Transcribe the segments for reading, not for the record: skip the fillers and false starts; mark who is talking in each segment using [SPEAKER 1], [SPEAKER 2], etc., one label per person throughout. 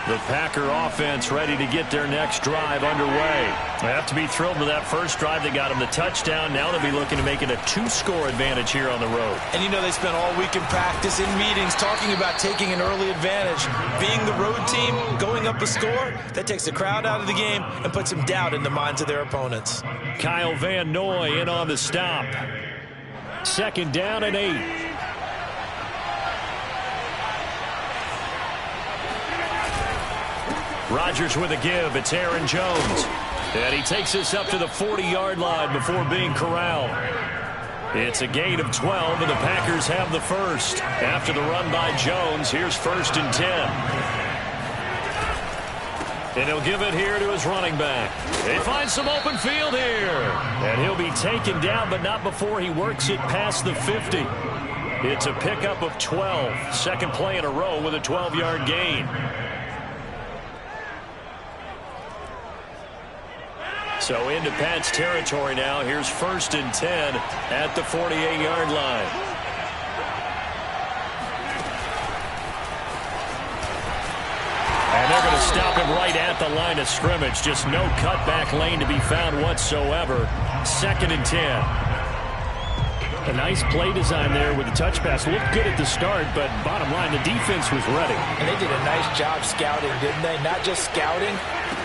[SPEAKER 1] The Packer offense ready to get their next drive underway. They have to be thrilled with that first drive. They got them the touchdown. Now they'll be looking to make it a 2-score advantage here on the road.
[SPEAKER 2] And you know they spent all week in practice, in meetings, talking about taking an early advantage. Being the road team, going up a score, that takes the crowd out of the game and puts some doubt in the minds of their opponents.
[SPEAKER 1] Kyle Van Noy in on the stop. 2nd down and 8. Rodgers with a give. It's Aaron Jones. And he takes us up to the 40-yard line before being corralled. It's a gain of 12, and the Packers have the first. After the run by Jones, here's 1st and 10. And he'll give it here to his running back. He finds some open field here. And he'll be taken down, but not before he works it past the 50. It's a pickup of 12. Second play in a row with a 12-yard gain. So into Pat's territory now. Here's 1st and 10 at the 48-yard line. And they're going to stop him right at the line of scrimmage. Just no cutback lane to be found whatsoever. 2nd and 10. A nice play design there with the touch pass. Looked good at the start, but bottom line, the defense was ready.
[SPEAKER 2] And they did a nice job scouting, didn't they? Not just scouting,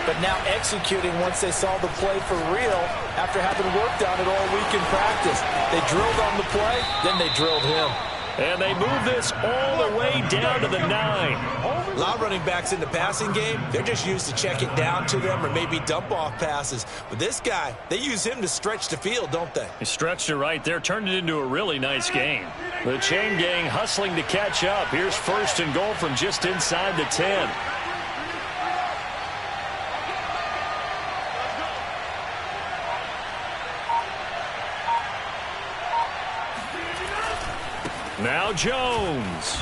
[SPEAKER 2] but now executing once they saw the play for real after having worked on it all week in practice. They drilled on the play, then they drilled him.
[SPEAKER 1] And they move this all the way down to the 9.
[SPEAKER 2] A lot of running backs in the passing game, they're just used to check it down to them or maybe dump off passes. But this guy, they use him to stretch the field, don't they?
[SPEAKER 1] He stretched it right there, turned it into a really nice game. The chain gang hustling to catch up. Here's 1st and goal from just inside the 10. Now Jones.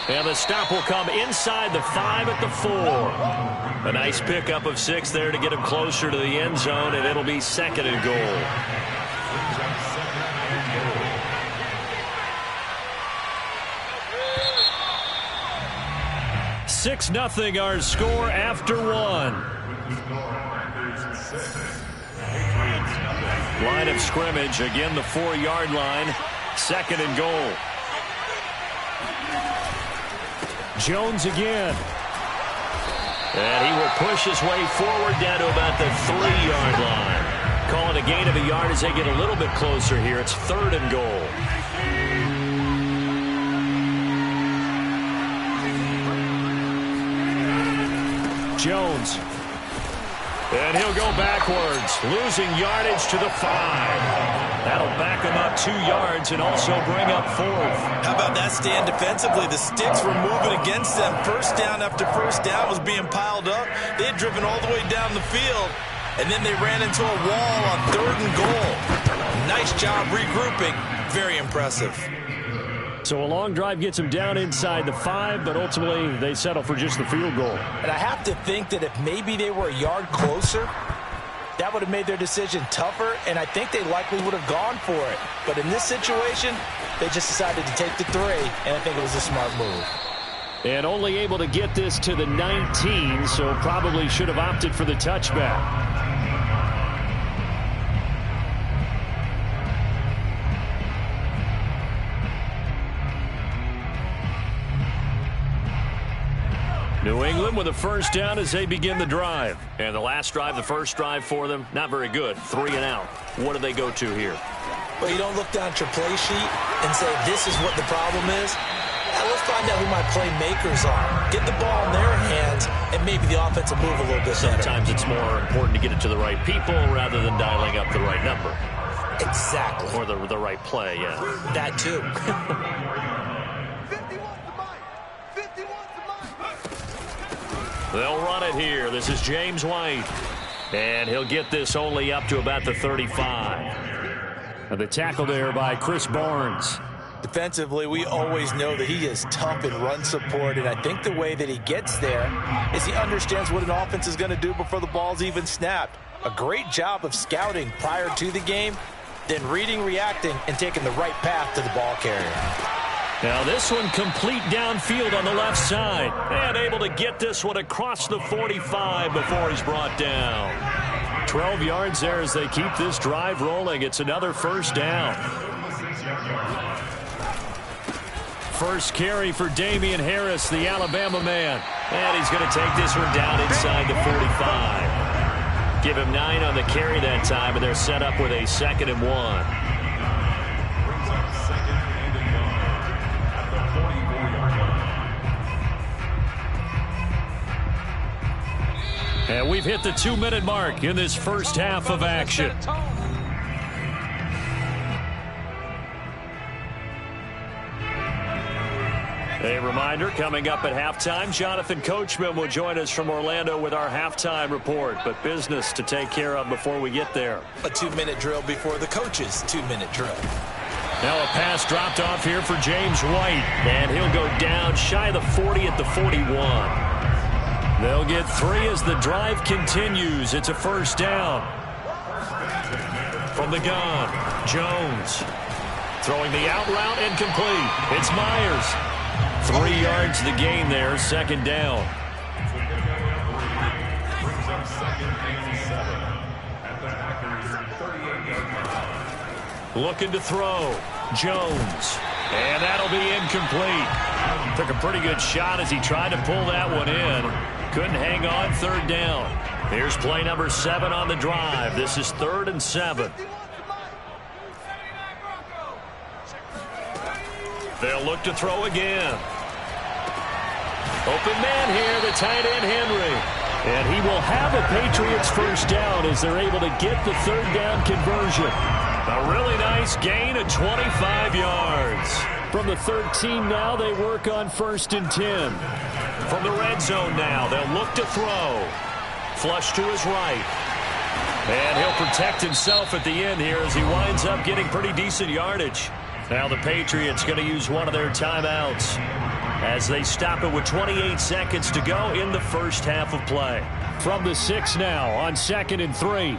[SPEAKER 1] And the stop will come inside the 5 at the 4. A nice pickup of 6 there to get him closer to the end zone, and it'll be 2nd and goal. Six nothing our score after 1. Line of scrimmage, again the 4-yard line. 2nd and goal. Jones again. And he will push his way forward down to about the 3-yard line. Call it a gain of a yard as they get a little bit closer here. It's 3rd and goal. Jones. And he'll go backwards, losing yardage to the 5. That'll back him up 2 yards and also bring up 4th.
[SPEAKER 2] How about that stand defensively? The sticks were moving against them. First down after first down was being piled up. They had driven all the way down the field, and then they ran into a wall on 3rd and goal. Nice job regrouping. Very impressive.
[SPEAKER 1] So a long drive gets him down inside the 5, but ultimately they settle for just the field goal.
[SPEAKER 2] And I have to think that if maybe they were a yard closer, that would have made their decision tougher, and I think they likely would have gone for it. But in this situation, they just decided to take the 3, and I think it was a smart move.
[SPEAKER 1] And only able to get this to the 19, so probably should have opted for the touchback. New England with a first down as they begin the drive. And the last drive, the first drive for them, not very good. 3 and out. What do they go to here?
[SPEAKER 2] Well, you don't look down at your play sheet and say, this is what the problem is. Now let's find out who my playmakers are. Get the ball in their hands, and maybe the offense will move a little bit better.
[SPEAKER 1] Sometimes it's more important to get it to the right people rather than dialing up the right number.
[SPEAKER 2] Exactly.
[SPEAKER 1] Or the right play, yeah.
[SPEAKER 2] That too.
[SPEAKER 1] They'll run it here. This is James White. And he'll get this only up to about the 35. And the tackle there by Chris Barnes.
[SPEAKER 2] Defensively, we always know that he is tough in run support, and I think the way that he gets there is he understands what an offense is going to do before the ball's even snapped. A great job of scouting prior to the game, then reading, reacting, and taking the right path to the ball carrier.
[SPEAKER 1] Now this one complete downfield on the left side. And able to get this one across the 45 before he's brought down. 12 yards there as they keep this drive rolling. It's another first down. First carry for Damian Harris, the Alabama man. And he's going to take this one down inside the 45. Give him 9 on the carry that time, and they're set up with a 2nd and 1. And we've hit the 2-minute mark in this first half of action. A reminder, coming up at halftime, Jonathan Coachman will join us from Orlando with our halftime report. But business to take care of before we get there.
[SPEAKER 2] A 2-minute drill before the coach's 2-minute drill.
[SPEAKER 1] Now a pass dropped off here for James White. And he'll go down shy of the 40 at the 41. They'll get 3 as the drive continues. It's a first down. From the gun, Jones. Throwing the out route incomplete. It's Myers. 3 yards the gain there, 2nd down. Looking to throw. Jones. And that'll be incomplete. Took a pretty good shot as he tried to pull that one in. Couldn't hang on, 3rd down. Here's play number 7 on the drive. This is 3rd and 7. They'll look to throw again. Open man here, the tight end Henry. And he will have a Patriots first down as they're able to get the 3rd down conversion. A really nice gain of 25 yards. From the 13 now, they work on 1st and 10. From the red zone now, they'll look to throw. Flush to his right. And he'll protect himself at the end here as he winds up getting pretty decent yardage. Now the Patriots going to use one of their timeouts as they stop it with 28 seconds to go in the first half of play. From the 6 now on 2nd and 3.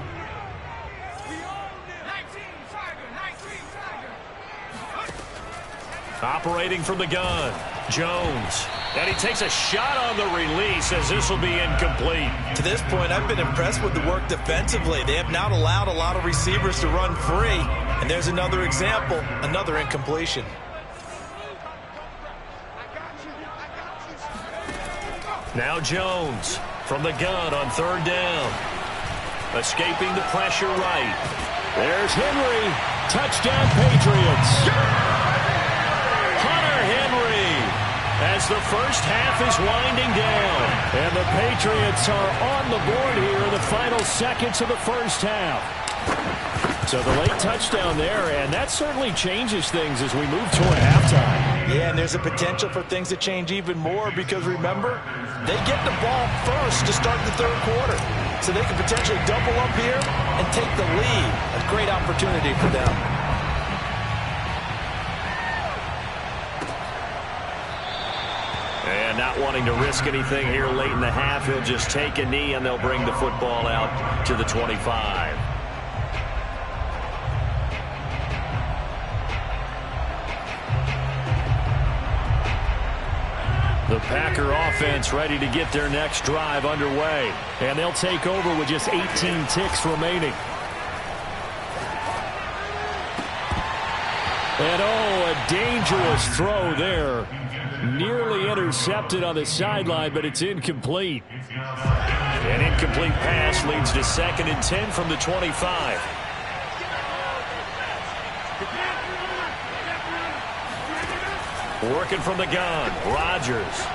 [SPEAKER 1] Operating from the gun, Jones. And he takes a shot on the release as this will be incomplete.
[SPEAKER 2] To this point, I've been impressed with the work defensively. They have not allowed a lot of receivers to run free. And there's another example, another incompletion.
[SPEAKER 1] Now Jones from the gun on 3rd down. Escaping the pressure right. There's Henry. Touchdown Patriots. Hunter Henry as the first half is winding down. And the Patriots are on the board here in the final seconds of the first half. So the late touchdown there, and that certainly changes things as we move toward halftime.
[SPEAKER 2] Yeah, and there's a potential for things to change even more because, remember, they get the ball first to start the 3rd quarter. So they can potentially double up here and take the lead. A great opportunity for them.
[SPEAKER 1] And not wanting to risk anything here late in the half, he'll just take a knee and they'll bring the football out to the 25. The Packer offense ready to get their next drive underway. And they'll take over with just 18 ticks remaining. And oh, a dangerous throw there. Nearly intercepted on the sideline, but it's incomplete. An incomplete pass leads to 2nd and 10 from the 25. Working from the gun, Rodgers.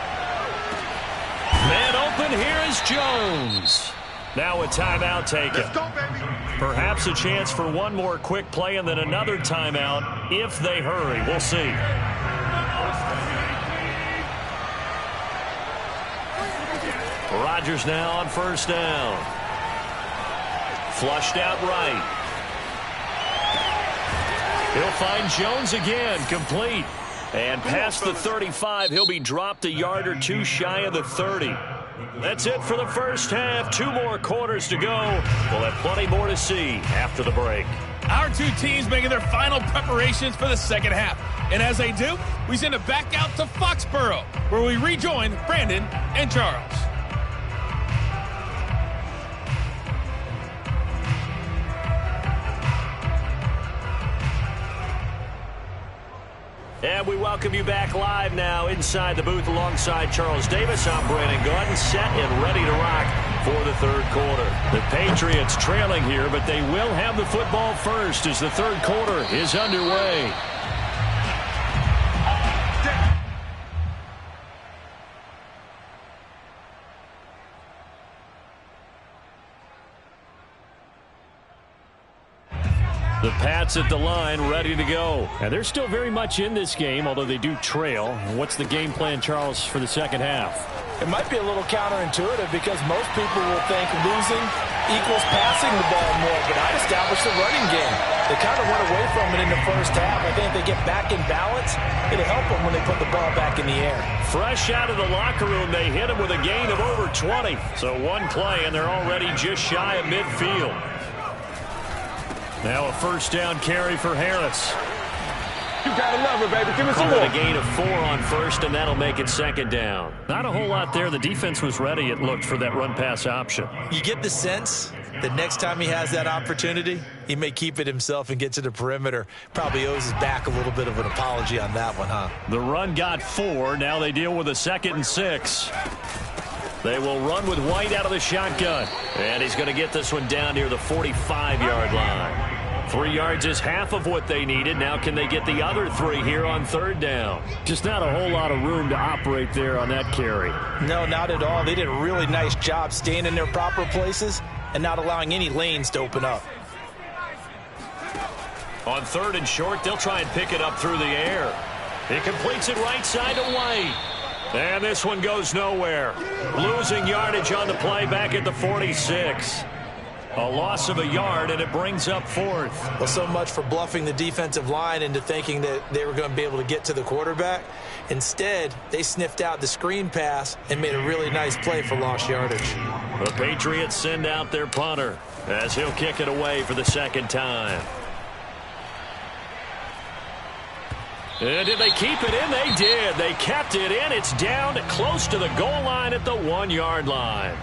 [SPEAKER 1] Man open, here is Jones. Now a timeout taken.
[SPEAKER 3] Let's go, baby.
[SPEAKER 1] Perhaps a chance for one more quick play and then another timeout if they hurry. We'll see. Rodgers now on 1st down. Flushed out right. He'll find Jones again, complete. And past the 35, he'll be dropped a yard or 2 shy of the 30. That's it for the first half. 2 more quarters to go. We'll have plenty more to see after the break.
[SPEAKER 3] Our two teams making their final preparations for the second half. And as they do, we send it back out to Foxborough, where we rejoin Brandon and Charles.
[SPEAKER 1] And we welcome you back live now inside the booth alongside Charles Davis. I'm Brandon Gaudin, set and ready to rock for the third quarter. The Patriots trailing here, but they will have the football first as the third quarter is underway. The Pats at the line, ready to go. And they're still very much in this game, although they do trail. What's the game plan, Charles, for the second half?
[SPEAKER 4] It might be a little counterintuitive because most people will think losing equals passing the ball more, but I'd establish the running game. They kind of went away from it in the first half. I think if they get back in balance, it'll help them when they put the ball back in the air.
[SPEAKER 1] Fresh out of the locker room, they hit him with a gain of over 20. So one play, and they're already just shy of midfield. Now a first down carry for Harris.
[SPEAKER 5] You gotta love it, baby. Give me some more.
[SPEAKER 1] A gain of 4 on first, and that'll make it second down. Not a whole lot there. The defense was ready, it looked, for that run-pass option.
[SPEAKER 2] You get the sense that next time he has that opportunity, he may keep it himself and get to the perimeter. Probably owes his back a little bit of an apology on that one, huh?
[SPEAKER 1] The run got 4. Now they deal with a 2nd and 6. They will run with White out of the shotgun. And he's going to get this one down near the 45-yard line. 3 yards is half of what they needed. Now can they get the other 3 here on third down? Just not a whole lot of room to operate there on that carry.
[SPEAKER 4] No, not at all. They did a really nice job staying in their proper places and not allowing any lanes to open up.
[SPEAKER 1] On 3rd and short, they'll try and pick it up through the air. He completes it right side to White. And this one goes nowhere. Losing yardage on the play back at the 46. A loss of a yard, and it brings up 4th.
[SPEAKER 4] Well, so much for bluffing the defensive line into thinking that they were going to be able to get to the quarterback. Instead, they sniffed out the screen pass and made a really nice play for lost yardage.
[SPEAKER 1] The Patriots send out their punter as he'll kick it away for the second time. And did they keep it in? They did. They kept it in. It's down close to the goal line at the 1-yard line.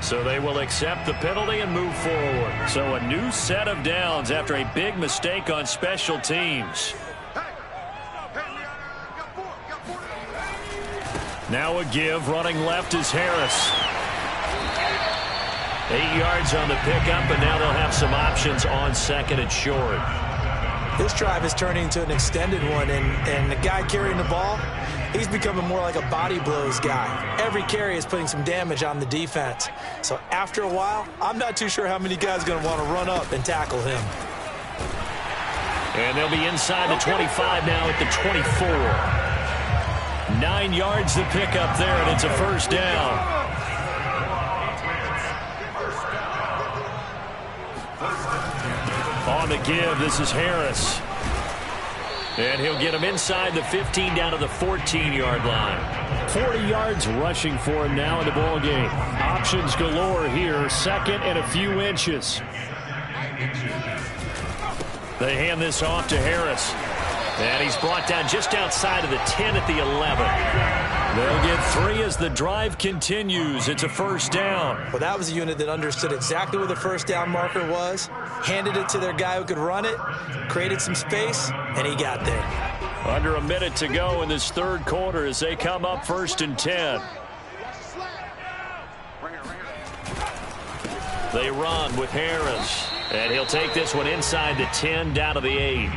[SPEAKER 1] So they will accept the penalty and move forward. So a new set of downs after a big mistake on special teams. Now a give. Running left is Harris. 8 yards on the pickup, and now they'll have some options on 2nd and short.
[SPEAKER 4] This drive is turning into an extended one, and the guy carrying the ball, he's becoming more like a body blows guy. Every carry is putting some damage on the defense. So after a while, I'm not too sure how many guys are going to want to run up and tackle him.
[SPEAKER 1] And they'll be inside the 25 now at the 24. 9 yards to pick up there, and it's a first down. On the give, this is Harris. And he'll get him inside the 15 down to the 14-yard line. 40 yards rushing for him now in the ball game. Options galore here, 2nd and a few inches. They hand this off to Harris. And he's brought down just outside of the 10 at the 11. They'll get 3 as the drive continues. It's a first down.
[SPEAKER 4] Well, that was a unit that understood exactly where the first down marker was, handed it to their guy who could run it, created some space, and he got there.
[SPEAKER 1] Under a minute to go in this third quarter as they come up 1st and 10. They run with Harris. And he'll take this one inside the 10 down to the 8.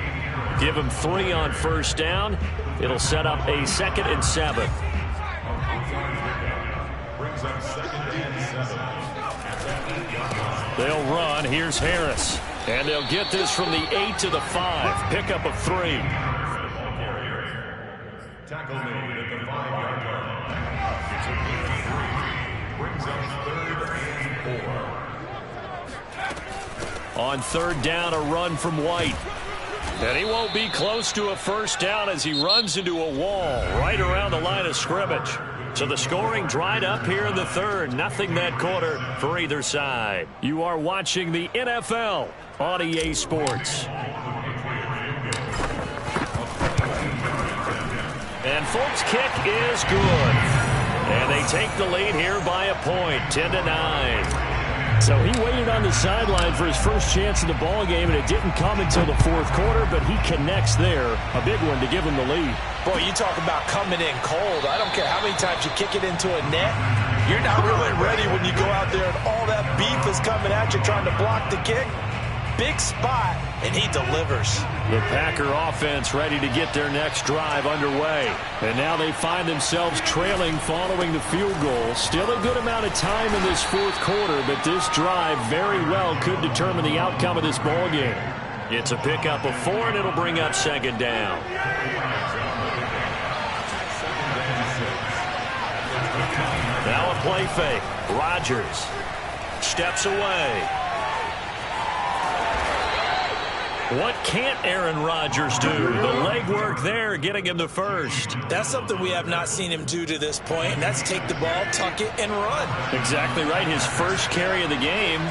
[SPEAKER 1] Give him 3 on first down. It'll set up a 2nd and 7. They'll run. Here's Harris. And they'll get this from the 8 to the 5. Pickup of 3.
[SPEAKER 5] Tackle made at the 5-yard line. Brings up 3rd and 4.
[SPEAKER 1] On 3rd down, a run from White. And he won't be close to a first down as he runs into a wall right around the line of scrimmage. So the scoring dried up here in the third. Nothing that quarter for either side. You are watching the NFL on EA Sports. And Folk's kick is good. And they take the lead here by a point, 10-9. So he waited on the sideline for his first chance in the ball game, and it didn't come until the fourth quarter, but he connects there. A big one to give him the lead.
[SPEAKER 4] Boy, you talk about coming in cold. I don't care how many times you kick it into a net. You're not really ready when you go out there and all that beef is coming at you trying to block the kick. Big spot, and he delivers.
[SPEAKER 1] The Packer offense ready to get their next drive underway. And now they find themselves trailing following the field goal. Still a good amount of time in this fourth quarter, but this drive very well could determine the outcome of this ball game. It's a pickup of 4, and it'll bring up second down. Now a play fake. Rodgers steps away. What can't Aaron Rodgers do? The legwork there, getting him the first.
[SPEAKER 4] That's something we have not seen him do to this point, and that's take the ball, tuck it, and run.
[SPEAKER 1] Exactly right. His first carry of the game.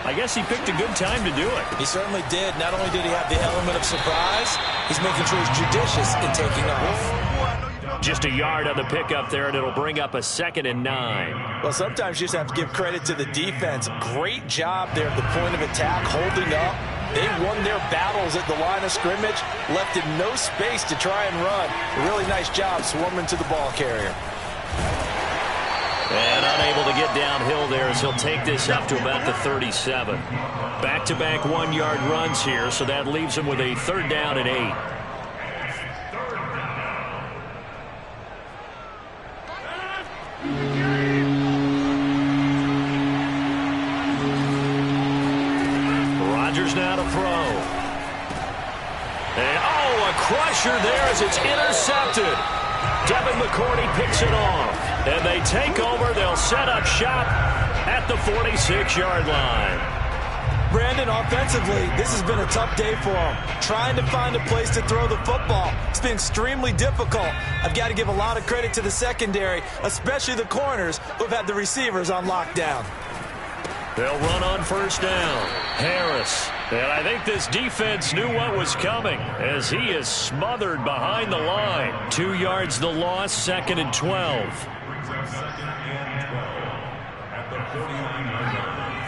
[SPEAKER 1] I guess he picked a good time to do it.
[SPEAKER 4] He certainly did. Not only did he have the element of surprise, he's making sure he's judicious in taking off.
[SPEAKER 1] Just a yard on the pickup there, and it'll bring up a 2nd and 9.
[SPEAKER 4] Well, sometimes you just have to give credit to the defense. Great job there at the point of attack, holding up. They won their battles at the line of scrimmage, left him no space to try and run. A really nice job swarming to the ball carrier.
[SPEAKER 1] And unable to get downhill there as he'll take this up to about the 37. Back-to-back 1-yard runs here, so that leaves him with a 3rd down and 8. Rodgers now to throw. And, a crusher there as it's intercepted. Devin McCourty picks it off. And they take over. They'll set up shop at the 46-yard line.
[SPEAKER 4] Brandon, offensively, this has been a tough day for him. Trying to find a place to throw the football. It's been extremely difficult. I've got to give a lot of credit to the secondary, especially the corners who've had the receivers on lockdown.
[SPEAKER 1] They'll run on first down. Harris. And I think this defense knew what was coming as he is smothered behind the line. 2 yards the loss, 2nd and 12.
[SPEAKER 5] Brings up 2nd and 12 at the 49-yard line.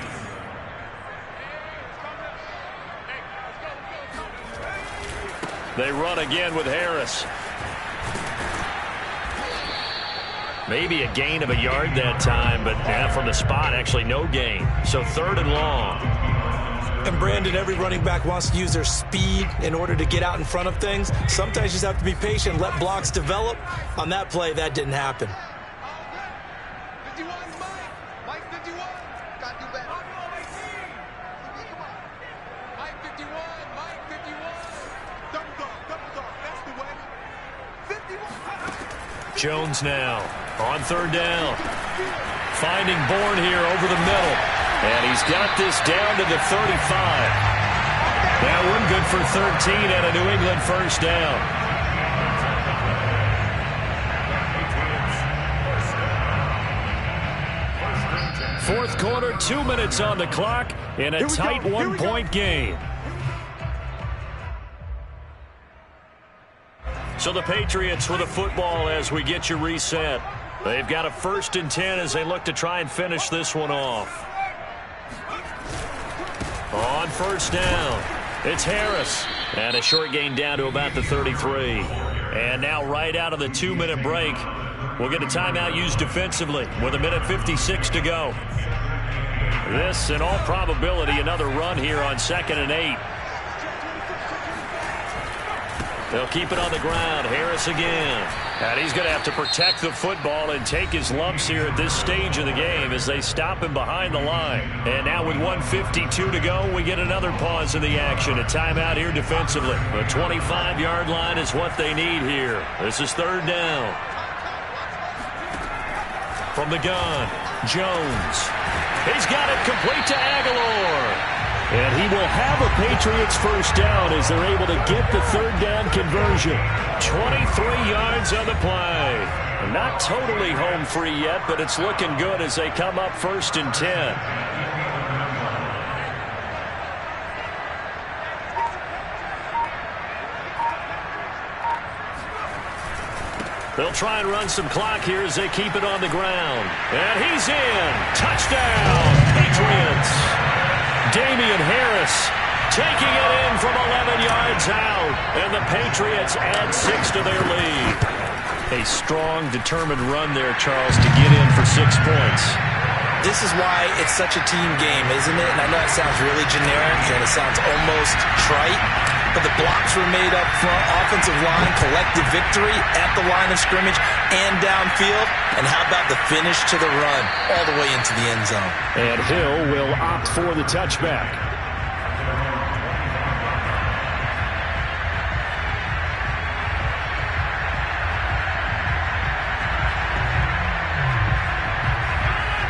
[SPEAKER 1] They run again with Harris. Maybe a gain of a yard that time, but from the spot, actually no gain. So 3rd and long.
[SPEAKER 4] And Brandon, every running back wants to use their speed in order to get out in front of things. Sometimes you just have to be patient, let blocks develop. On that play, that didn't happen.
[SPEAKER 6] 51, Mike 51. Got to do better. Mike 51, Mike 51. Double dog, that's the way. 51.
[SPEAKER 1] Jones now on 3rd down. Finding Bourne here over the middle. And he's got this down to the 35. That one good for 13 and a New England first down. Fourth quarter, 2 minutes on the clock in a tight 1-point game. So the Patriots with the football as we get you reset. They've got a 1st and 10 as they look to try and finish this one off. On first down, it's Harris. And a short gain down to about the 33. And now right out of the 2-minute break, we'll get a timeout used defensively with 1:56 to go. This, in all probability, another run here on 2nd and 8. They'll keep it on the ground. Harris again. And he's going to have to protect the football and take his lumps here at this stage of the game as they stop him behind the line. And now with 1:52 to go, we get another pause in the action. A timeout here defensively. The 25-yard line is what they need here. This is 3rd down. From the gun, Jones. He's got it complete to Aguilar. And he will have a Patriots first down as they're able to get the 3rd down conversion. 23 yards on the play. Not totally home free yet, but it's looking good as they come up 1st and 10. They'll try and run some clock here as they keep it on the ground. And he's in. Touchdown, Patriots. Damian Harris taking it in from 11 yards out. And the Patriots add 6 to their lead. A strong, determined run there, Charles, to get in for 6 points.
[SPEAKER 4] This is why it's such a team game, isn't it? And I know it sounds really generic and it sounds almost trite, but the blocks were made up front, offensive line, collective victory at the line of scrimmage and downfield. And how about the finish to the run all the way into the end zone?
[SPEAKER 1] And Hill will opt for the touchback.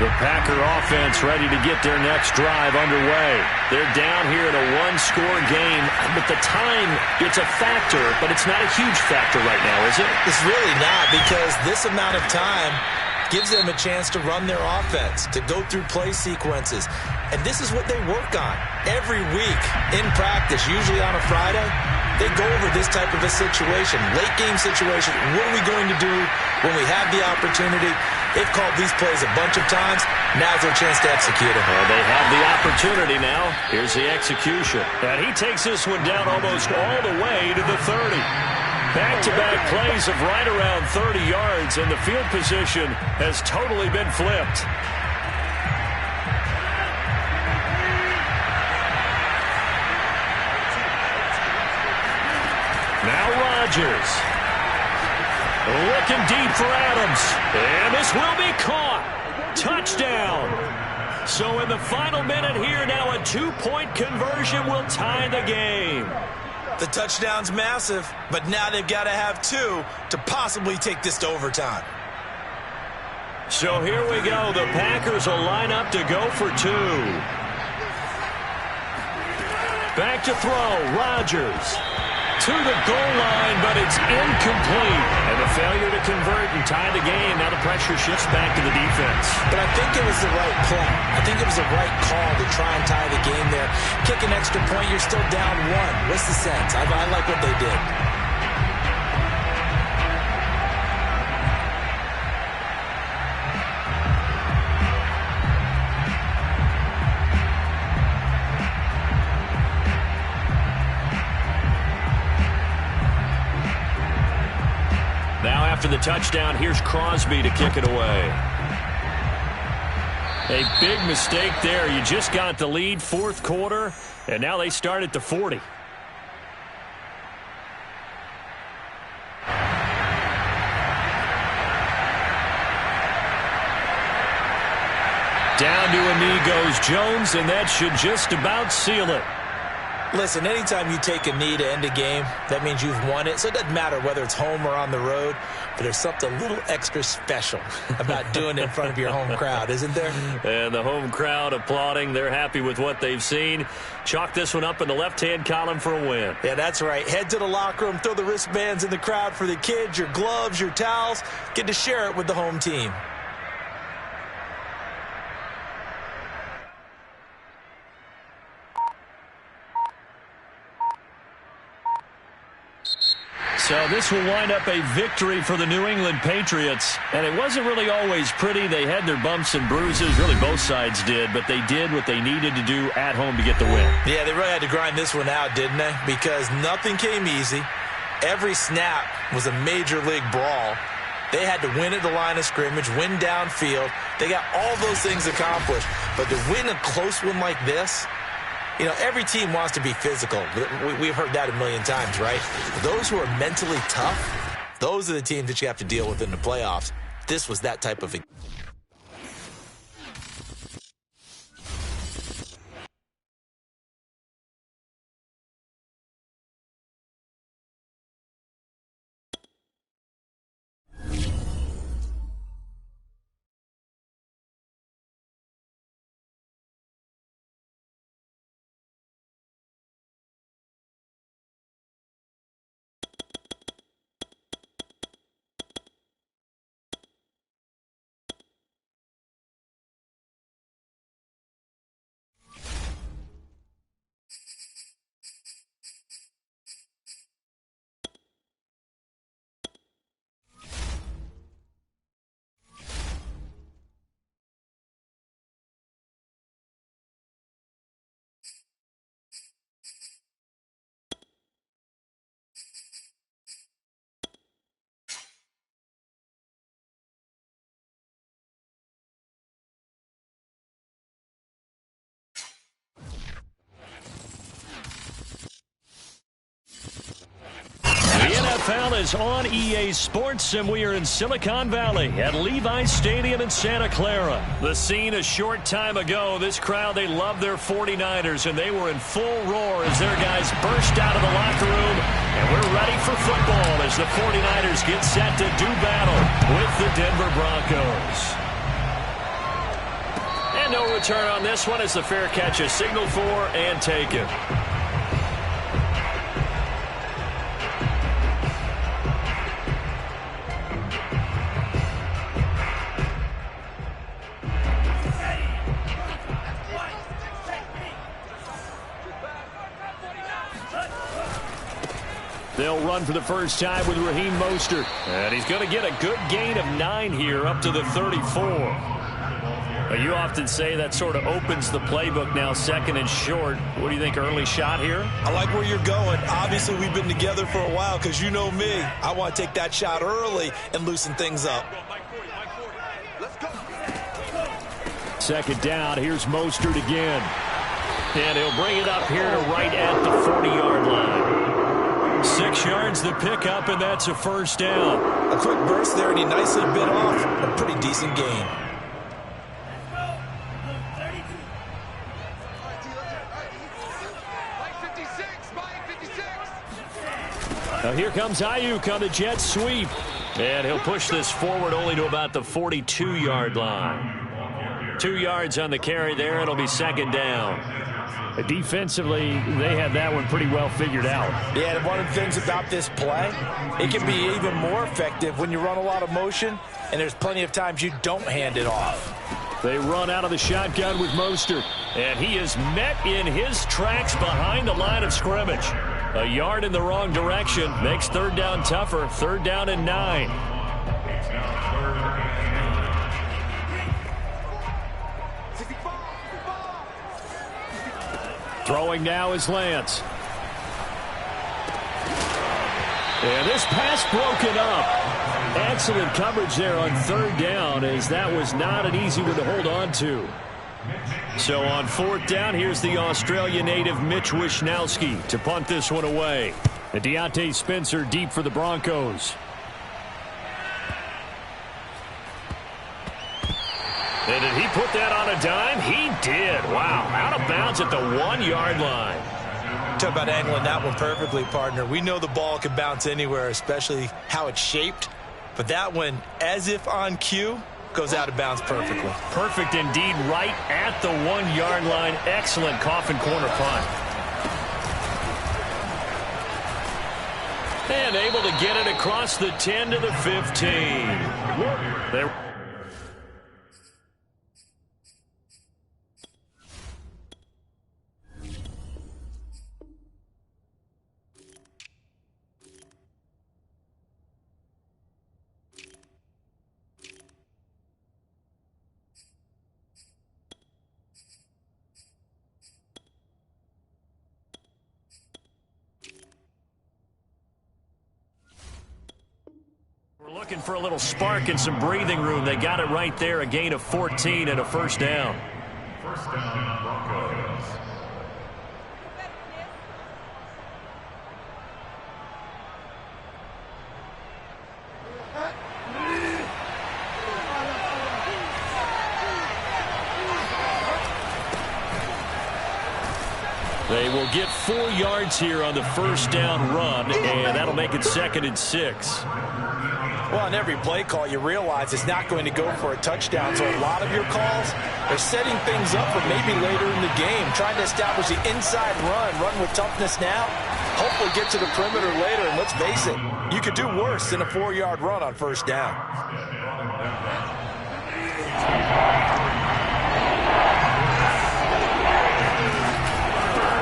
[SPEAKER 1] The Packer offense ready to get their next drive underway. They're down here in a one-score game, but the time, it's a factor, but it's not a huge factor right now, is it?
[SPEAKER 4] It's really not, because this amount of time gives them a chance to run their offense, to go through play sequences. And this is what they work on every week in practice, usually on a Friday. They go over this type of a situation, late game situation. What are we going to do when we have the opportunity? They've called these plays a bunch of times. Now's their chance to execute them.
[SPEAKER 1] Well, they have the opportunity now. Here's the execution. And he takes this one down almost all the way to the 30. Back-to-back plays of right around 30 yards, and the field position has totally been flipped. Now Rodgers. Looking deep for Adams. And this will be caught. Touchdown. So in the final minute here, now a 2-point conversion will tie the game.
[SPEAKER 4] The touchdown's massive, but now they've got to have 2 to possibly take this to overtime.
[SPEAKER 1] So here we go. The Packers will line up to go for 2. Back to throw. Rodgers. To the goal line, but it's incomplete. And a failure to convert and tie the game. Now the pressure shifts back to the defense.
[SPEAKER 4] But I think it was the right play. I think it was the right call to try and tie the game there. Kick an extra point, you're still down 1. What's the sense? I like what they did.
[SPEAKER 1] Now after the touchdown, here's Crosby to kick it away. A big mistake there. You just got the lead, 4th quarter, and now they start at the 40. Down to a knee goes Jones, and that should just about seal it.
[SPEAKER 4] Listen, anytime you take a knee to end a game, that means you've won it. So it doesn't matter whether it's home or on the road, but there's something a little extra special about doing it in front of your home crowd, isn't there?
[SPEAKER 1] And the home crowd applauding. They're happy with what they've seen. Chalk this one up in the left-hand column for a win.
[SPEAKER 4] Yeah, that's right. Head to the locker room, throw the wristbands in the crowd for the kids, your gloves, your towels. Get to share it with the home team.
[SPEAKER 1] So this will wind up a victory for the New England Patriots. And it wasn't really always pretty. They had their bumps and bruises. Really, both sides did. But they did what they needed to do at home to get the win.
[SPEAKER 4] Yeah, they really had to grind this one out, didn't they? Because nothing came easy. Every snap was a major league brawl. They had to win at the line of scrimmage, win downfield. They got all those things accomplished. But to win a close one like this, you know, every team wants to be physical. We've heard that a million times, right? Those who are mentally tough, those are the teams that you have to deal with in the playoffs. This was that type of a
[SPEAKER 1] NFL is on EA Sports, and we are in Silicon Valley at Levi's Stadium in Santa Clara. The scene a short time ago. This crowd, they love their 49ers, and they were in full roar as their guys burst out of the locker room. And we're ready for football as the 49ers get set to do battle with the Denver Broncos. And no return on this one as the fair catch is signaled for and taken. They'll run for the first time with Raheem Mostert. And he's going to get a good gain of 9 here up to the 34. You often say that sort of opens the playbook now, second and short. What do you think, early shot here?
[SPEAKER 2] I like where you're going. Obviously, we've been together for a while because you know me. I want to take that shot early and loosen things up.
[SPEAKER 1] Second down, here's Mostert again. And he'll bring it up here to right at the 40-yard line. 6 yards the pickup, and that's a first down.
[SPEAKER 2] A quick burst there, and he nicely bit off a pretty decent gain.
[SPEAKER 1] Now here comes Ayuk on the jet sweep. And he'll push this forward only to about the 42-yard line. 2 yards on the carry there. It'll be second down.
[SPEAKER 7] Defensively, they had that one pretty well figured out.
[SPEAKER 4] Yeah, and one of the things about this play, it can be even more effective when you run a lot of motion, and there's plenty of times you don't hand it off.
[SPEAKER 1] They run out of the shotgun with Mostert, and he is met in his tracks behind the line of scrimmage. A yard in the wrong direction makes third down tougher. Third down and 9. Throwing now is Lance. And this pass broken up. Excellent coverage there on third down, as that was not an easy one to hold on to. So on fourth down, here's the Australia native Mitch Wishnowsky to punt this one away. And Deontay Spencer deep for the Broncos. And did he put that on a dime? He did. Wow, out of bounds at the 1-yard line.
[SPEAKER 4] Talk about angling that one perfectly, partner. We know the ball can bounce anywhere, especially how it's shaped. But that one, as if on cue, goes out of bounds perfectly.
[SPEAKER 1] Perfect indeed, right at the 1-yard line. Excellent coffin corner punt. And able to get it across the 10 to the 15. There. Looking for a little spark and some breathing room. They got it right there. A gain of 14 and a first down.
[SPEAKER 5] First down, Broncos.
[SPEAKER 1] They will get 4 yards here on the first down run, and that'll make it second and 6.
[SPEAKER 4] Well, on every play call, you realize it's not going to go for a touchdown. So a lot of your calls are setting things up for maybe later in the game, trying to establish the inside run with toughness now, hopefully get to the perimeter later. And let's face it, you could do worse than a 4-yard run on first down.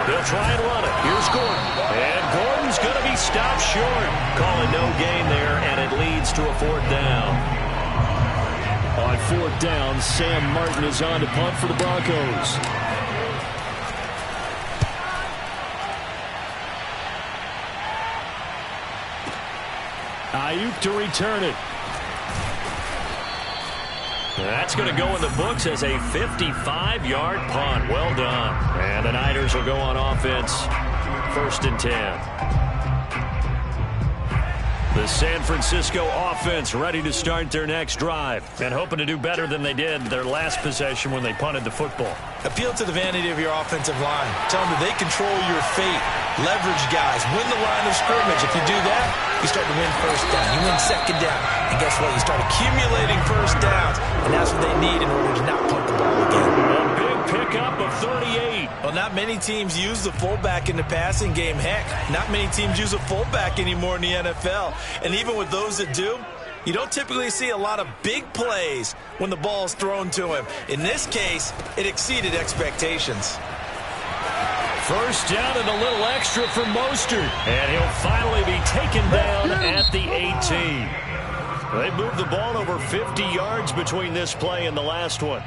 [SPEAKER 1] They'll try and run it. Here's Gordon. And Gordon's going to be stopped short. Calling no gain there, and it leads to a fourth down. On fourth down, Sam Martin is on to punt for the Broncos. Ayuk to return it. That's going to go in the books as a 55-yard punt. Well done. And the Niners will go on offense. First and 10. The San Francisco offense ready to start their next drive and hoping to do better than they did their last possession when they punted the football.
[SPEAKER 4] Appeal to the vanity of your offensive line. Tell them that they control your fate. Leverage guys. Win the line of scrimmage. If you do that, you start to win first down. You win second down. And guess what? You start accumulating first downs. And that's what they need in order to not punt the ball again.
[SPEAKER 1] A big pickup of 38.
[SPEAKER 2] Well, not many teams use the fullback in the passing game. Heck, not many teams use a fullback anymore in the NFL. And even with those that do, you don't typically see a lot of big plays when the ball's thrown to him. In this case, it exceeded expectations.
[SPEAKER 1] First down and a little extra for Mostert. And he'll finally be taken down at the 18. They moved the ball over 50 yards between this play and the last one.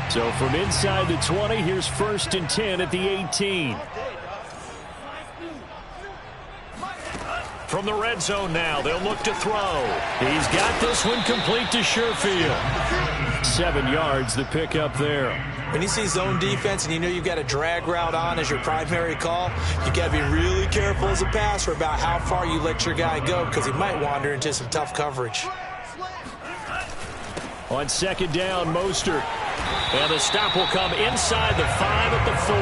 [SPEAKER 1] So from inside the 20, here's 1st and 10 at the 18. From the red zone now, they'll look to throw. He's got this one complete to Sherfield. 7 yards, the pickup there.
[SPEAKER 4] When you see zone defense and you know you've got a drag route on as your primary call, you got to be really careful as a passer about how far you let your guy go because he might wander into some tough coverage.
[SPEAKER 1] On 2nd down, Mostert. And the stop will come inside the 5 at the 4.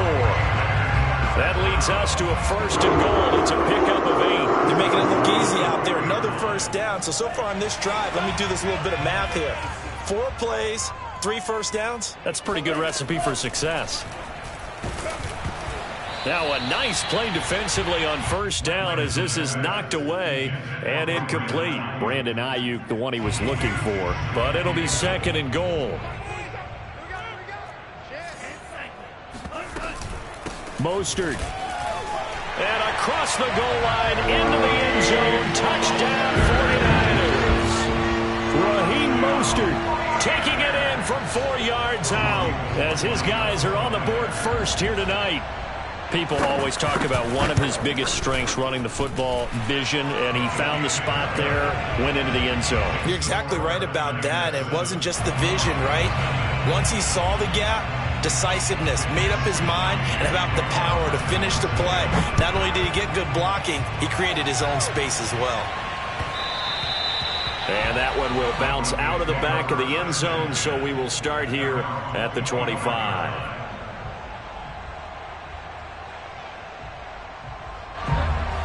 [SPEAKER 1] That leads us to a 1st and goal. It's a pickup of 8.
[SPEAKER 2] They're making it look easy out there. Another first down. So far on this drive, let me do this little bit of math here. 4 plays, 3 first downs.
[SPEAKER 1] That's a pretty good recipe for success. Now a nice play defensively on 1st down as this is knocked away and incomplete. Brandon Ayuk, the one he was looking for. But it'll be 2nd and goal. Mostert. And across the goal line into the end zone. Touchdown 49ers. Raheem Mostert taking it in from 4 yards out as his guys are on the board first here tonight. People always talk about one of his biggest strengths, running the football, vision, and he found the spot there, went into the end zone.
[SPEAKER 2] You're exactly right about that. It wasn't just the vision, right? Once he saw the gap, decisiveness, made up his mind, and about the power to finish the play. Not only did he get good blocking, he created his own space as well.
[SPEAKER 1] And that one will bounce out of the back of the end zone, so we will start here at the 25.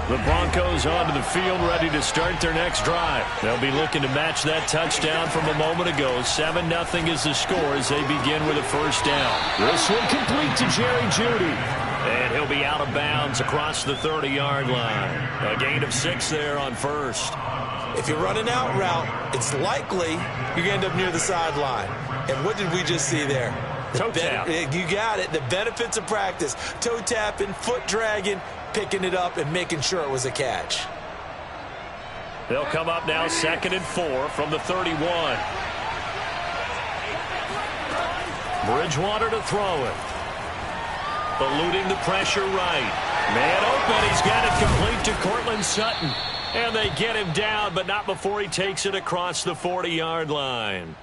[SPEAKER 1] The Broncos onto the field, ready to start their next drive. They'll be looking to match that touchdown from a moment ago. 7-0 is the score as they begin with a 1st down. This one complete to Jerry Jeudy. And he'll be out of bounds across the 30-yard line. A gain of 6 there on 1st.
[SPEAKER 2] If you run an out route, it's likely you're going to end up near the sideline. And what did we just see there?
[SPEAKER 1] Toe tap.
[SPEAKER 2] You got it. The benefits of practice. Toe tapping, foot dragging, picking it up and making sure it was a catch.
[SPEAKER 1] They'll come up now 2nd and 4 from the 31. Bridgewater to throw it. Eluding the pressure right. Man open. He's got it complete to Courtland Sutton. And they get him down, but not before he takes it across the 40-yard line.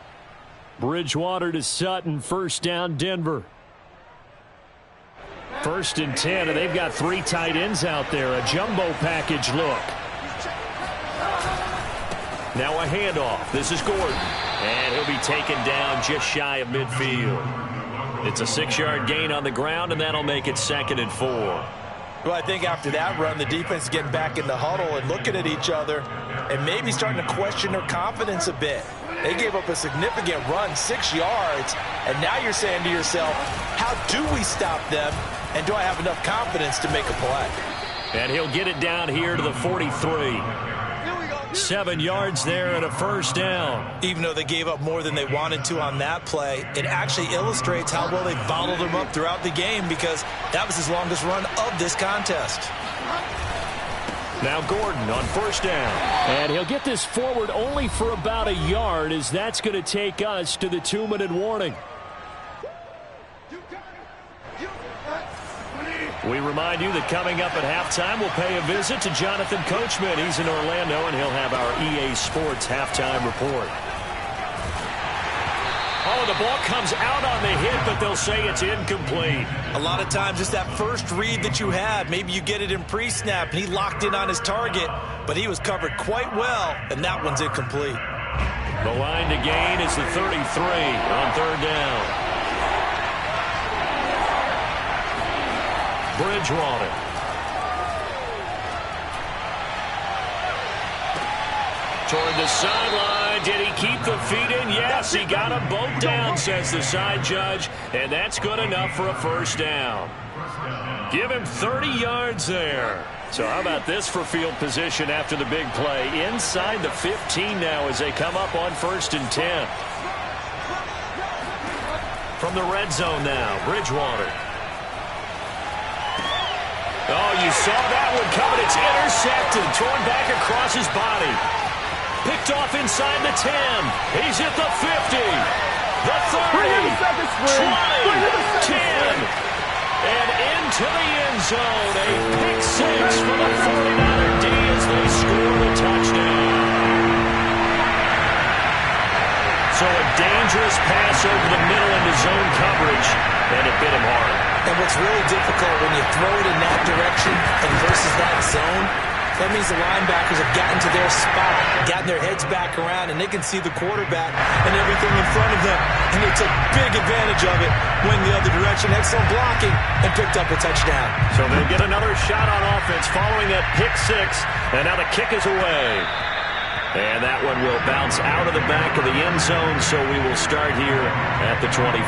[SPEAKER 1] Bridgewater to Sutton. 1st down, Denver. 1st and 10, and they've got 3 tight ends out there. A jumbo package look. Now a handoff. This is Gordon. And he'll be taken down just shy of midfield. It's a 6-yard gain on the ground, and that'll make it 2nd and 4.
[SPEAKER 2] Well, I think after that run, the defense is getting back in the huddle and looking at each other and maybe starting to question their confidence a bit. They gave up a significant run, 6 yards, and now you're saying to yourself, how do we stop them, and do I have enough confidence to make a play?
[SPEAKER 1] And he'll get it down here to the 43. 7 yards there and a 1st down.
[SPEAKER 2] Even though they gave up more than they wanted to on that play, it actually illustrates how well they bottled them up throughout the game because that was his longest run of this contest.
[SPEAKER 1] Now Gordon on 1st down. And he'll get this forward only for about a yard as that's going to take us to the 2-minute warning. We remind you that coming up at halftime, we'll pay a visit to Jonathan Coachman. He's in Orlando, and he'll have our EA Sports halftime report. Oh, the ball comes out on the hit, but they'll say it's incomplete.
[SPEAKER 2] A lot of times it's that first read that you have. Maybe you get it in pre-snap, and he locked in on his target.
[SPEAKER 4] but he was covered quite well, and that one's incomplete.
[SPEAKER 1] The line to gain is the 33 on third down. Bridgewater. Toward the sideline. Did he keep the feet in? Yes, he got them both down, says the side judge, and that's good enough for a first down. Give him 30 yards there. So how about this for field position after the big play? Inside the 15 now as they come up on 1st and 10. From the red zone now, Bridgewater. Oh, you saw that one coming. It's intercepted. Thrown back across his body. Picked off inside the 10. He's at the 50. The 30. 20. 10. And into the end zone. A pick six for the 49er D as they score the touchdown. So a dangerous pass over the middle into zone coverage, and it bit him hard.
[SPEAKER 4] And what's really difficult when you throw it in that direction and versus that zone, that means the linebackers have gotten to their spot, gotten their heads back around, and they can see the quarterback and everything in front of them. And they took big advantage of it, went the other direction, excellent blocking, and picked up a touchdown.
[SPEAKER 1] So they get another shot on offense following that pick six, and now the kick is away. And that one will bounce out of the back of the end zone, so we will start here at the 25.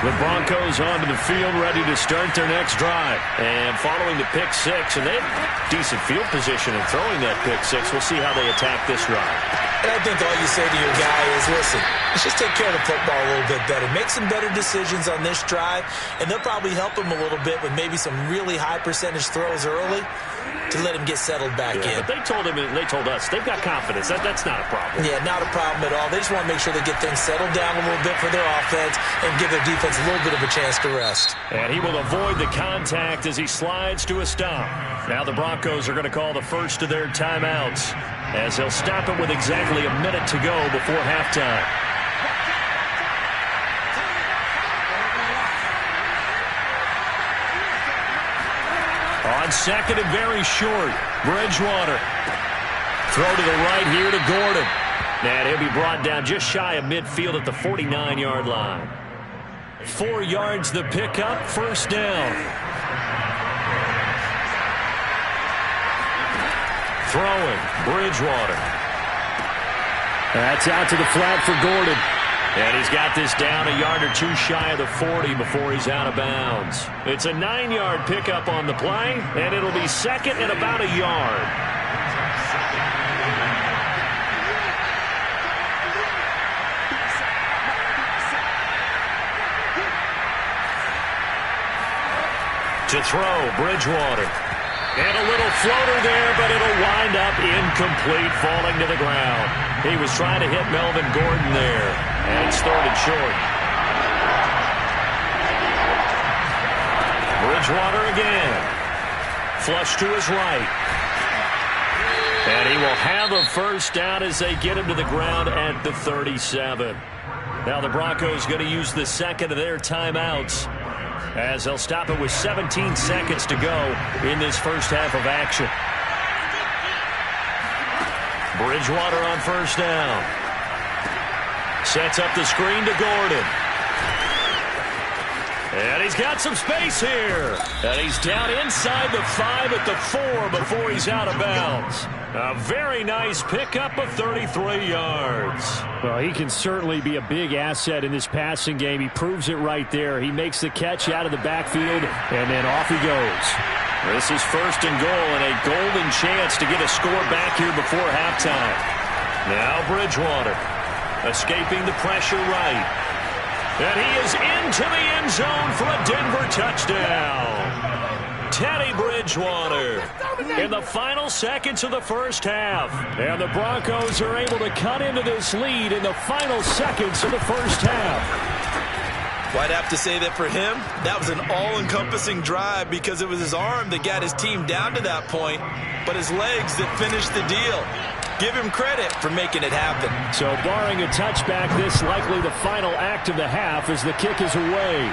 [SPEAKER 1] The Broncos onto the field, ready to start their next drive. And following the pick six, and they have decent field position in throwing that pick six. We'll see how they attack this drive.
[SPEAKER 4] And I think all you say to your guy is, listen, let's just take care of the football a little bit better. Make some better decisions on this drive, and they'll probably help him a little bit with maybe some really high percentage throws early to let him get settled back in.
[SPEAKER 1] But they told him, and they told us, they've got confidence. That's not a problem.
[SPEAKER 4] Yeah, not a problem at all. They just want to make sure they get things settled down a little bit for their offense and give their defense a little bit of a chance to rest.
[SPEAKER 1] And he will avoid the contact as he slides to a stop. Now the Broncos are going to call the first of their timeouts as they'll stop it with exactly a minute to go before halftime. On second and very short, Bridgewater. Throw to the right here to Gordon. And he'll be brought down just shy of midfield at the 49-yard line. 4 yards the pickup, first down. Throwing, Bridgewater. That's out to the flat for Gordon. And he's got this down a yard or two shy of the 40 before he's out of bounds. It's a 9-yard pickup on the play, and it'll be second and about a yard. To throw, Bridgewater. And a little floater there, but it'll wind up incomplete, falling to the ground. He was trying to hit Melvin Gordon there, and it's third and short. Bridgewater again. Flush to his right. And he will have a first down as they get him to the ground at the 37. Now the Broncos going to use the second of their timeouts, as they'll stop it with 17 seconds to go in this first half of action. Bridgewater on first down. Sets up the screen to Gordon. And he's got some space here. And he's down inside the 5 at the 4 before he's out of bounds. A very nice pickup of 33 yards.
[SPEAKER 7] Well, he can certainly be a big asset in this passing game. He proves it right there. He makes the catch out of the backfield, and then off he goes.
[SPEAKER 1] This is first and goal, and a golden chance to get a score back here before halftime. Now Bridgewater escaping the pressure right. And he is into the end zone for a Denver touchdown. Teddy Bridgewater in the final seconds of the first half. And the Broncos are able to cut into this lead in the final seconds of the first half.
[SPEAKER 2] Well, I'd have to say that for him, that was an all-encompassing drive because it was his arm that got his team down to that point, but his legs that finished the deal. Give him credit for making it happen.
[SPEAKER 7] So barring a touchback, this likely the final act of the half as the kick is away.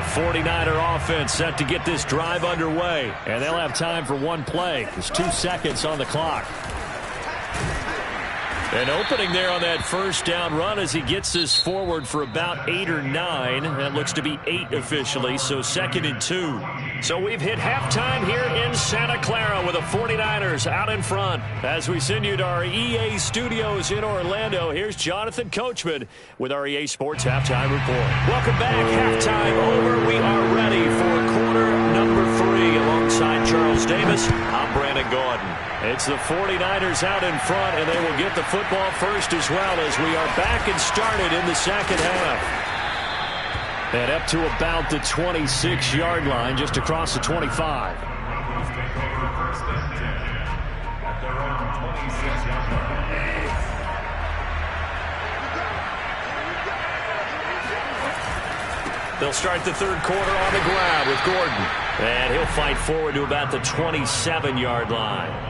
[SPEAKER 1] The 49er offense set to get this drive underway. And they'll have time for one play. There's 2 seconds on the clock. An opening there on that first down run as he gets this forward for about 8 or 9. That looks to be 8 officially, so 2nd and 2. So we've hit halftime here in Santa Clara with the 49ers out in front. As we send you to our EA studios in Orlando, here's Jonathan Coachman with our EA Sports Halftime Report. Welcome back. Halftime over. We are ready for quarter number 3. Alongside Charles Davis, I'm Brandon Gordon. It's the 49ers out in front, and they will get the football first as well as we are back and started in the second half. And up to about the 26-yard line, just across the 25. They'll start the third quarter on the ground with Gordon. And he'll fight forward to about the 27-yard line.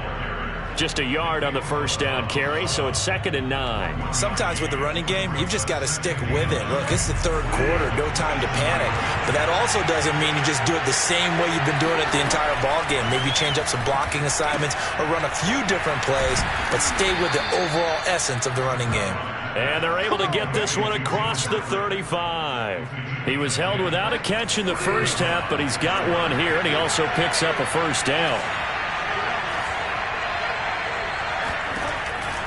[SPEAKER 1] Just a yard on the first down carry, so it's 2nd and 9.
[SPEAKER 4] Sometimes with the running game, you've just got to stick with it. Look, it's the third quarter, no time to panic. But that also doesn't mean you just do it the same way you've been doing it the entire ball game. Maybe change up some blocking assignments or run a few different plays, but stay with the overall essence of the running game.
[SPEAKER 1] And they're able to get this one across the 35. He was held without a catch in the first half, but he's got one here, and he also picks up a first down.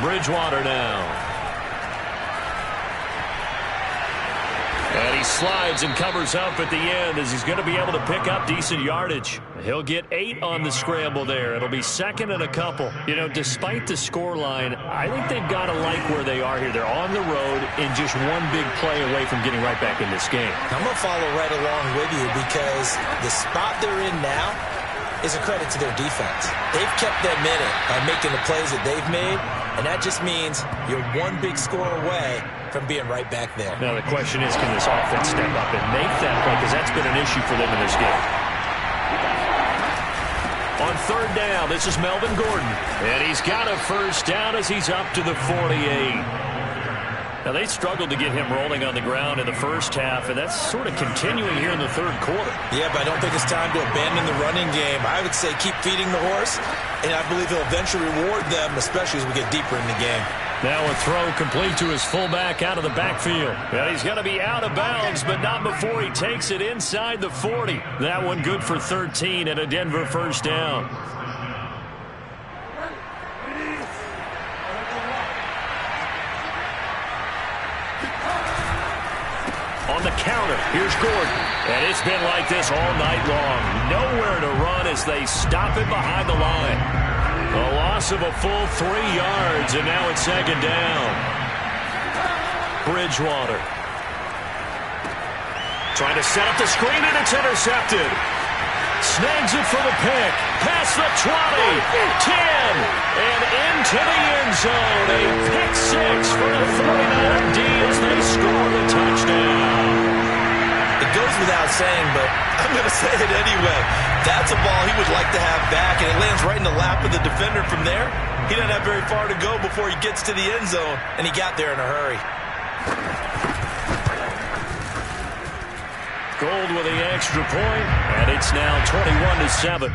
[SPEAKER 1] Bridgewater now. And he slides and covers up at the end as he's going to be able to pick up decent yardage. He'll get 8 on the scramble there. It'll be 2nd and a couple. You know, despite the scoreline, I think they've got to like where they are here. They're on the road and just one big play away from getting right back in this game.
[SPEAKER 4] I'm going to follow right along with you because the spot they're in now is a credit to their defense. They've kept them in it by making the plays that they've made, and that just means you're one big score away from being right back there.
[SPEAKER 1] Now the question is, can this offense step up and make that play? Because that's been an issue for them in this game. On third down, this is Melvin Gordon. And he's got a first down as he's up to the 48. Now, they struggled to get him rolling on the ground in the first half, and that's sort of continuing here in the third quarter.
[SPEAKER 4] Yeah, but I don't think it's time to abandon the running game. I would say keep feeding the horse, and I believe he'll eventually reward them, especially as we get deeper in the game.
[SPEAKER 1] Now a throw complete to his fullback out of the backfield. And he's going to be out of bounds, but not before he takes it inside the 40. That one good for 13 and a Denver first down. On the counter, here's Gordon. And it's been like this all night long. Nowhere to run as they stop him behind the line. A loss of a full 3 yards, and now it's 2nd down. Bridgewater. Trying to set up the screen, and it's intercepted. Snags it for the pick. Past the 20, 10, and into the end zone. A pick 6 for the 49er D as they score the touchdown.
[SPEAKER 2] It goes without saying, but I'm going to say it anyway. That's a ball he would like to have back, and it lands right in the lap of the defender from there. He doesn't have very far to go before he gets to the end zone, and he got there in a hurry.
[SPEAKER 1] Gold with the extra point, and it's now 21-7.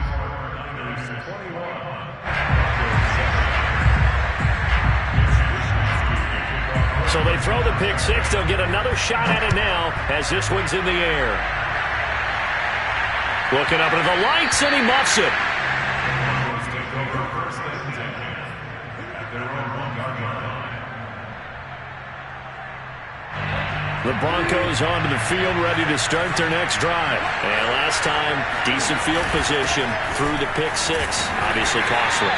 [SPEAKER 1] So they throw the pick 6. They'll get another shot at it now as this one's in the air. Looking up at the lights, and he muffs it. The Broncos onto the field, ready to start their next drive. And last time, decent field position through the pick 6. Obviously costly.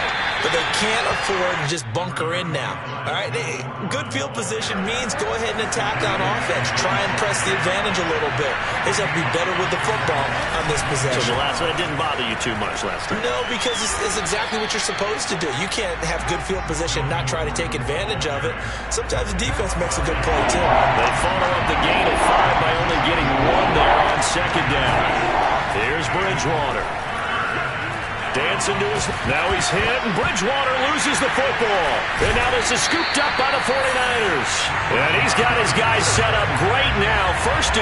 [SPEAKER 4] But they can't afford to just bunker in now. All right, good field position means go ahead and attack on offense. Try and press the advantage a little bit. They just have to be better with the football on this possession.
[SPEAKER 1] So the last one, it didn't bother you too much last time?
[SPEAKER 4] No, because it's exactly what you're supposed to do. You can't have good field position, not try to take advantage of it. Sometimes the defense makes a good play, too.
[SPEAKER 1] They follow up the gain of 5 by only getting 1 there on 2nd down. Here's Bridgewater. Dancing to his... Now he's hit, and Bridgewater loses the football. And now this is scooped up by the 49ers. And he's got his guys set up great now. 1st and